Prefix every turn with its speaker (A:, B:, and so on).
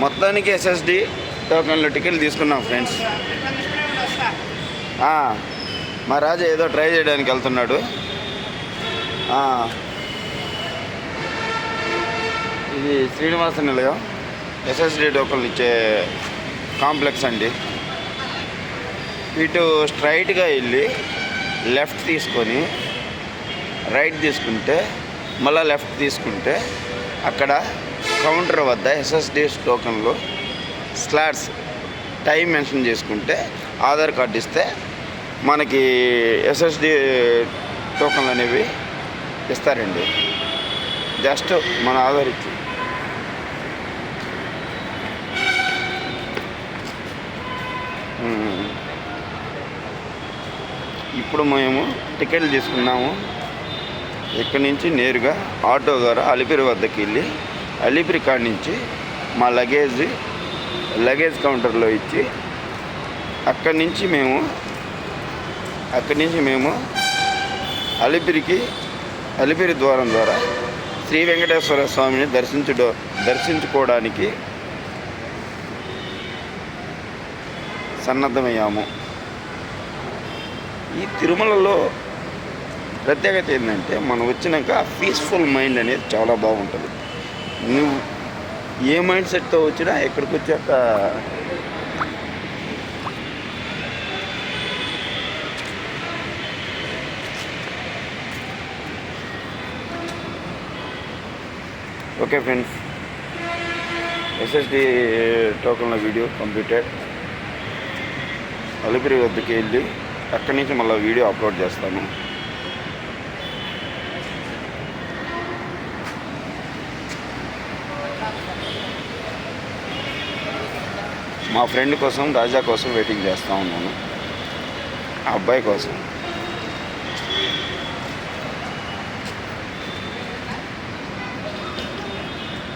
A: మొత్తానికి ఎస్ఎస్డి టోకన్లు టికెట్లు తీసుకున్నాం ఫ్రెండ్స్. మా రాజా ఏదో ట్రై చేయడానికి వెళ్తున్నాడు. ఇది శ్రీనివాస నిలయం ఎస్ఎస్డి టోకన్లు ఇచ్చే కాంప్లెక్స్ అండి. ఇటు స్ట్రైట్గా వెళ్ళి లెఫ్ట్ తీసుకొని రైట్ తీసుకుంటే మళ్ళీ లెఫ్ట్ తీసుకుంటే అక్కడ కౌంటర్ వద్ద ఎస్ఎస్డి టోకన్లు స్లాట్స్ టైం మెన్షన్ చేసుకుంటే ఆధార్ కార్డు ఇస్తే మనకి ఎస్ఎస్డి టోకన్లు అనేవి ఇస్తారండి. జస్ట్ మన ఆధార్ ఇచ్చి ఇప్పుడు మేము టికెట్లు తీసుకున్నాము. ఇక్కడి నుంచి నేరుగా ఆటో ద్వారా అలిపిరి వద్దకు వెళ్ళి అలిపిరి కాడ నుంచి మా లగేజ్ కౌంటర్లో ఇచ్చి అక్కడి నుంచి మేము అలిపిరి ద్వారం ద్వారా శ్రీ వెంకటేశ్వర స్వామిని దర్శించుకోవడానికి సన్నద్ధమయ్యాము. ఈ తిరుమలలో ప్రత్యేకత ఏంటంటే మనం వచ్చినాక పీస్ఫుల్ మైండ్ అనేది చాలా బాగుంటుంది. నువ్వు ఏ మైండ్ సెట్తో వచ్చినా ఎక్కడికి వచ్చాక ఓకే ఫ్రెండ్స్, ఎస్ఎస్డి టోకన్ల వీడియో కంప్లీటెడ్. అలిపిరి వద్దకి వెళ్ళి అక్కడి నుంచి మళ్ళీ వీడియో అప్లోడ్ చేస్తాను. మా ఫ్రెండ్ కోసం, రాజా కోసం వెయిటింగ్ చేస్తూ ఉన్నాను, ఆ అబ్బాయి కోసం.